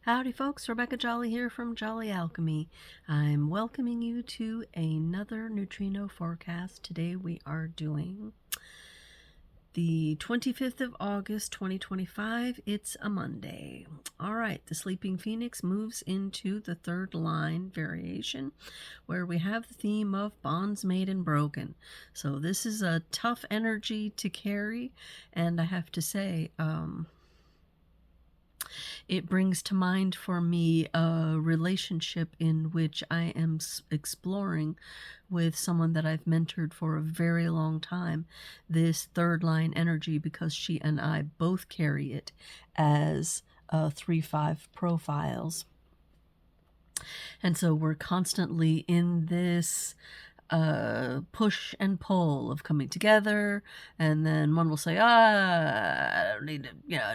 Howdy folks, Rebecca Jolly here from Jolly Alchemy. I'm welcoming you to another neutrino forecast. Today we are doing the 25th of August 2025. It's a Monday. Alright, the Sleeping Phoenix moves into the third line variation where we have the theme of bonds made and broken. So this is a tough energy to carry, and I have to say, it brings to mind for me a relationship in which I am exploring with someone that I've mentored for a very long time, this third line energy, because she and I both carry it as 3-5 profiles. And so we're constantly in this push and pull of coming together, and then one will say, I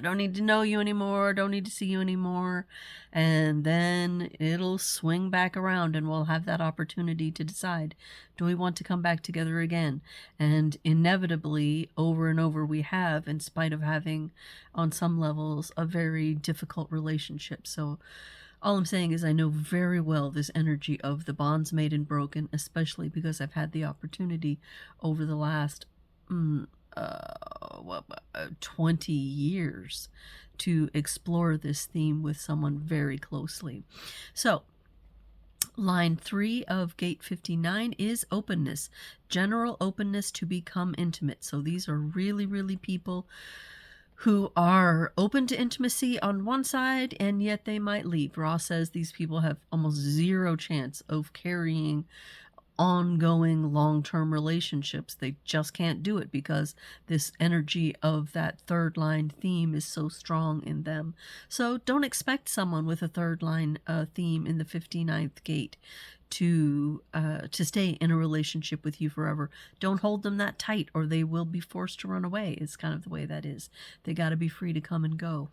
don't need to know you anymore, don't need to see you anymore, and then it'll swing back around and we'll have that opportunity to decide, do we want to come back together again? And inevitably, over and over, we have, in spite of having on some levels a very difficult relationship. So all I'm saying is I know very well this energy of the bonds made and broken, especially because I've had the opportunity over the last 20 years to explore this theme with someone very closely. So line 3 of gate 59 is openness, general openness to become intimate. So these are really people who are open to intimacy on one side, and yet they might leave. Ross says these people have almost zero chance of carrying ongoing long-term relationships. They just can't do it because this energy of that third line theme is so strong in them. So don't expect someone with a third line theme in the 59th gate to stay in a relationship with you forever. Don't hold them that tight or they will be forced to run away. It's kind of the way that is. They got to be free to come and go.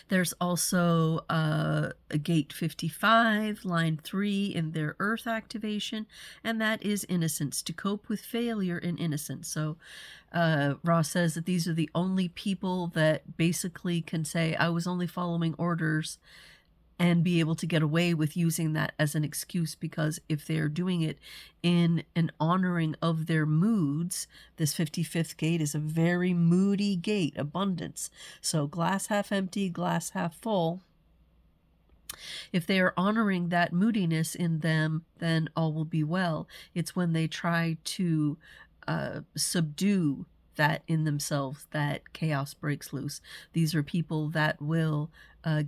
There's also a gate 55, line 3 in their earth activation, and that is innocence, to cope with failure in innocence. So Ross says that these are the only people that basically can say, I was only following orders, and be able to get away with using that as an excuse, because if they're doing it in an honoring of their moods, this 55th gate is a very moody gate, abundance. So glass half empty, glass half full. If they are honoring that moodiness in them, then all will be well. It's when they try to subdue that in themselves that chaos breaks loose. These are people that will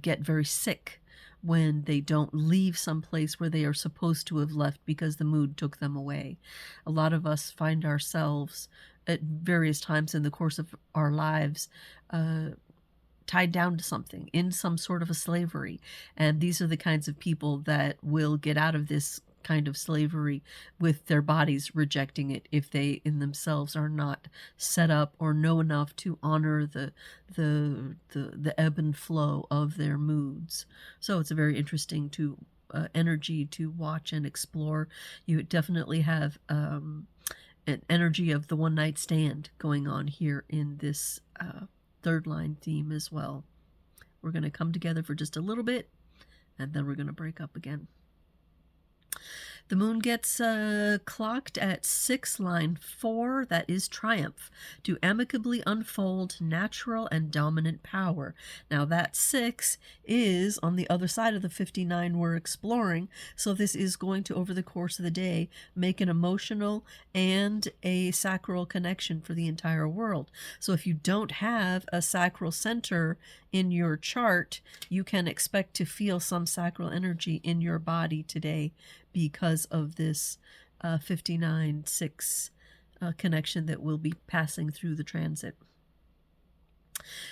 get very sick when they don't leave some place where they are supposed to have left because the mood took them away. A lot of us find ourselves at various times in the course of our lives tied down to something, in some sort of a slavery. And these are the kinds of people that will get out of this kind of slavery with their bodies rejecting it if they in themselves are not set up or know enough to honor the ebb and flow of their moods. So it's a very interesting energy to watch and explore. You definitely have an energy of the one night stand going on here in this third line theme as well. We're going to come together for just a little bit and then we're going to break up again. The moon gets clocked at 6, line 4. That is triumph, to amicably unfold natural and dominant power. Now that 6 is on the other side of the 59 we're exploring, so this is going to, over the course of the day, make an emotional and a sacral connection for the entire world. So if you don't have a sacral center in your chart, you can expect to feel some sacral energy in your body today because of this 59-6 connection that will be passing through the transit.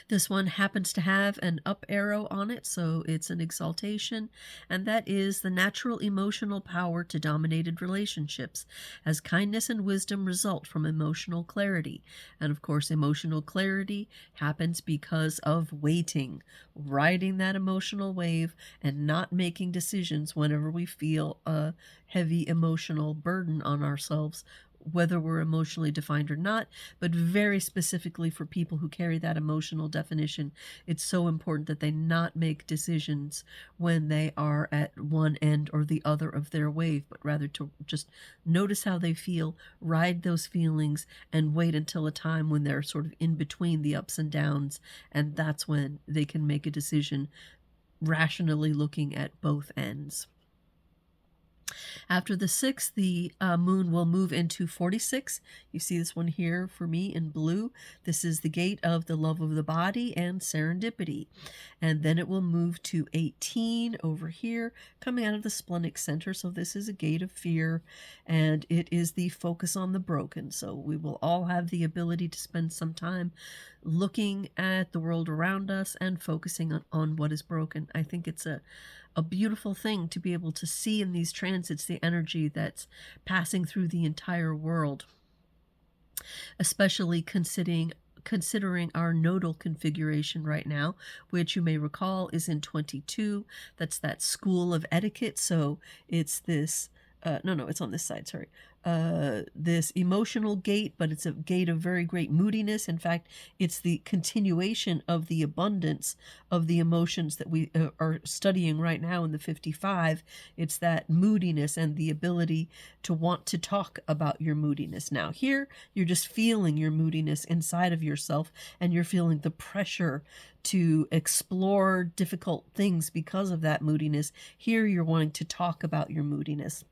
This one happens to have an up arrow on it, so it's an exaltation, and that is the natural emotional power to dominated relationships, as kindness and wisdom result from emotional clarity. And of course, emotional clarity happens because of waiting, riding that emotional wave and not making decisions whenever we feel a heavy emotional burden on ourselves whether we're emotionally defined or not, but very specifically for people who carry that emotional definition, it's so important that they not make decisions when they are at one end or the other of their wave, but rather to just notice how they feel, ride those feelings, and wait until a time when they're sort of in between the ups and downs, and that's when they can make a decision rationally looking at both ends. After the 6th, the moon will move into 46. You see this one here for me in blue. This is the gate of the love of the body and serendipity. And then it will move to 18 over here, coming out of the splenic center. So this is a gate of fear, and it is the focus on the broken. So we will all have the ability to spend some time looking at the world around us and focusing on what is broken. I think it's a beautiful thing to be able to see in these transits the energy that's passing through the entire world, especially considering our nodal configuration right now, which you may recall is in 22. That's that school of etiquette. So it's this no, it's on this side, sorry. This emotional gate, but it's a gate of very great moodiness. In fact, it's the continuation of the abundance of the emotions that we are studying right now in the 55. It's that moodiness and the ability to want to talk about your moodiness. Now here, you're just feeling your moodiness inside of yourself, and you're feeling the pressure to explore difficult things because of that moodiness. Here, you're wanting to talk about your moodiness,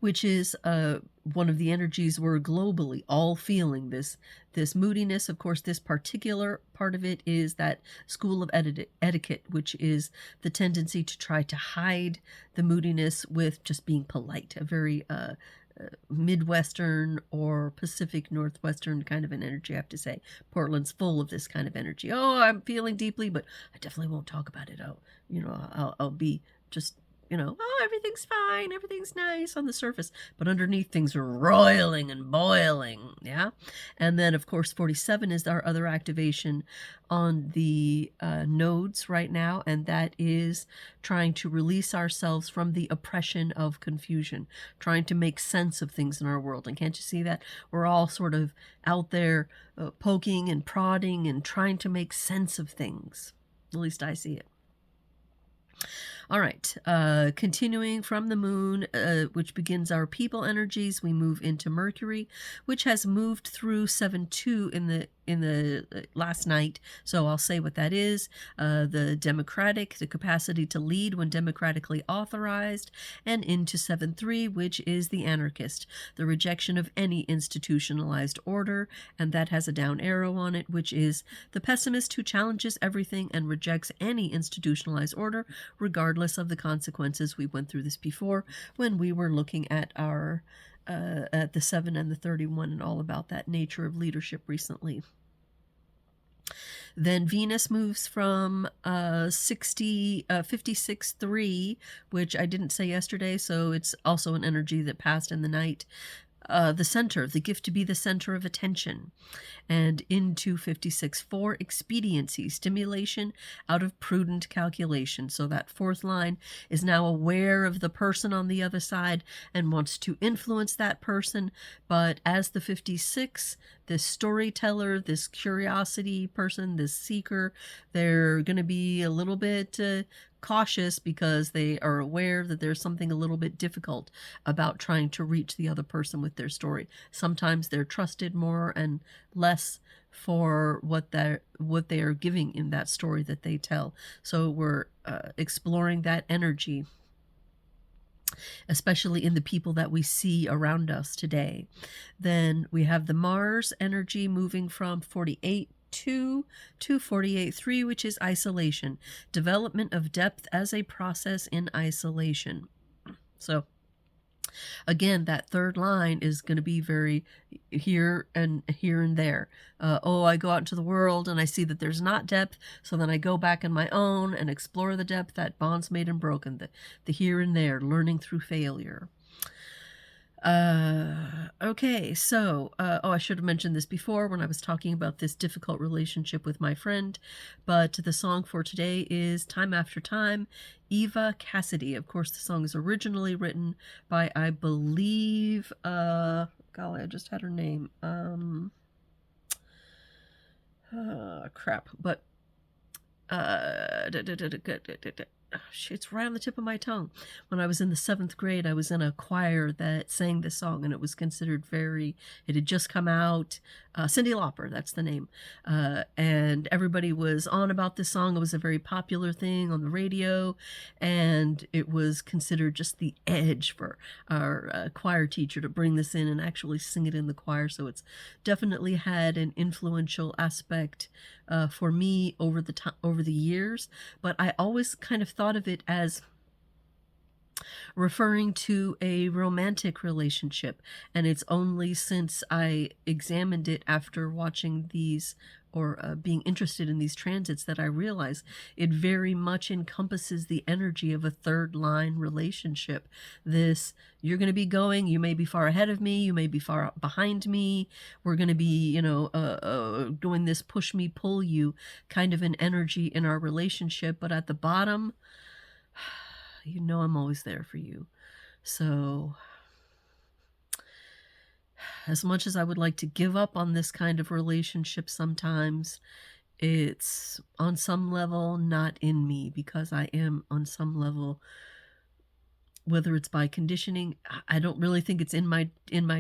which is one of the energies we're globally all feeling, this moodiness. Of course, this particular part of it is that school of etiquette, which is the tendency to try to hide the moodiness with just being polite, a very Midwestern or Pacific Northwestern kind of an energy, I have to say. Portland's full of this kind of energy. Oh, I'm feeling deeply, but I definitely won't talk about it. I'll be just, oh, everything's fine, everything's nice on the surface, but underneath things are roiling and boiling, yeah? And then, of course, 47 is our other activation on the nodes right now, and that is trying to release ourselves from the oppression of confusion, trying to make sense of things in our world. And can't you see that? We're all sort of out there poking and prodding and trying to make sense of things. At least I see it. All right, continuing from the moon, which begins our people energies, we move into Mercury, which has moved through 7-2 in the last night. So I'll say what that is. The capacity to lead when democratically authorized, and into 7-3, which is the anarchist, the rejection of any institutionalized order, and that has a down arrow on it, which is the pessimist who challenges everything and rejects any institutionalized order, regardless of the consequences. We went through this before when we were looking at our at the 7 and the 31 and all about that nature of leadership recently. Then Venus moves from 56-3, which I didn't say yesterday, so it's also an energy that passed in the night. The center, the gift to be the center of attention, and into 56-4, expediency, stimulation out of prudent calculation. So that fourth line is now aware of the person on the other side and wants to influence that person. But as the 56, this storyteller, this curiosity person, this seeker, they're going to be a little bit cautious because they are aware that there's something a little bit difficult about trying to reach the other person with their story. Sometimes they're trusted more and less for what they are giving in that story that they tell. So we're exploring that energy, especially in the people that we see around us today. Then we have the Mars energy moving from 48 to 48-3, which is isolation, development of depth as a process in isolation. So again, that third line is going to be very here and there. I go out into the world and I see that there's not depth, so then I go back in my own and explore the depth, that bonds made and broken, the here and there, learning through failure. Okay, so, oh, I should have mentioned this before when I was talking about this difficult relationship with my friend, but the song for today is Time After Time, Eva Cassidy. Of course, the song is originally written by, I believe, golly, I just had her name. Crap, but it's right on the tip of my tongue. When I was in the 7th grade, I was in a choir that sang this song, and it was considered it had just come out. Cyndi Lauper, that's the name. And everybody was on about this song. It was a very popular thing on the radio, and it was considered just the edge for our choir teacher to bring this in and actually sing it in the choir. So it's definitely had an influential aspect for me over the years, but I always kind of thought of it as referring to a romantic relationship, and it's only since I examined it after watching these or being interested in these transits that I realize it very much encompasses the energy of a third line relationship. This, you're going to be going, you may be far ahead of me, you may be far behind me, we're going to be, doing this push me, pull you kind of an energy in our relationship, but at the bottom, I'm always there for you. So, as much as I would like to give up on this kind of relationship sometimes, it's on some level not in me, because I am on some level, whether it's by conditioning, I don't really think it's in my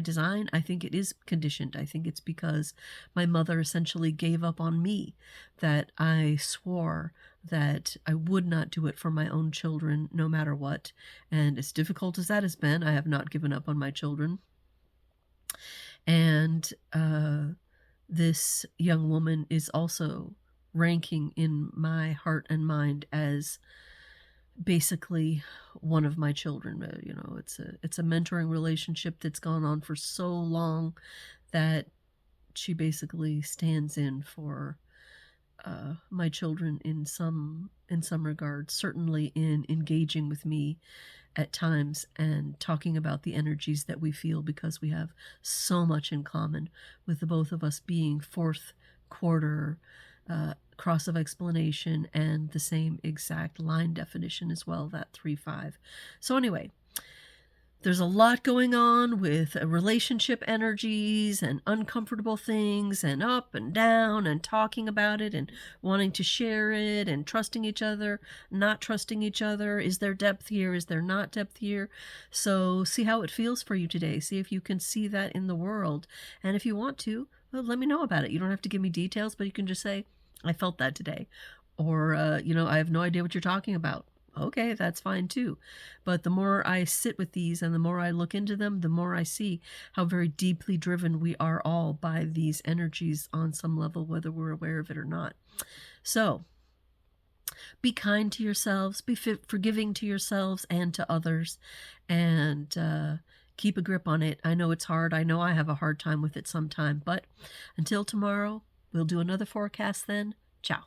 design. I think it is conditioned. I think it's because my mother essentially gave up on me, that I swore that I would not do it for my own children no matter what. And as difficult as that has been, I have not given up on my children. And this young woman is also ranking in my heart and mind as basically one of my children. It's a mentoring relationship that's gone on for so long that she basically stands in for my children in some regards, certainly in engaging with me at times and talking about the energies that we feel, because we have so much in common, with the both of us being fourth quarter cross of explanation and the same exact line definition as well, that 3-5. So anyway, there's a lot going on with relationship energies and uncomfortable things and up and down and talking about it and wanting to share it and trusting each other, not trusting each other. Is there depth here? Is there not depth here? So see how it feels for you today. See if you can see that in the world. And if you want to, well, let me know about it. You don't have to give me details, but you can just say, I felt that today. Or, I have no idea what you're talking about. Okay, that's fine too. But the more I sit with these and the more I look into them, the more I see how very deeply driven we are all by these energies on some level, whether we're aware of it or not. So, be kind to yourselves, be forgiving to yourselves and to others, and keep a grip on it. I know it's hard. I know I have a hard time with it sometime, but until tomorrow, we'll do another forecast then. Ciao.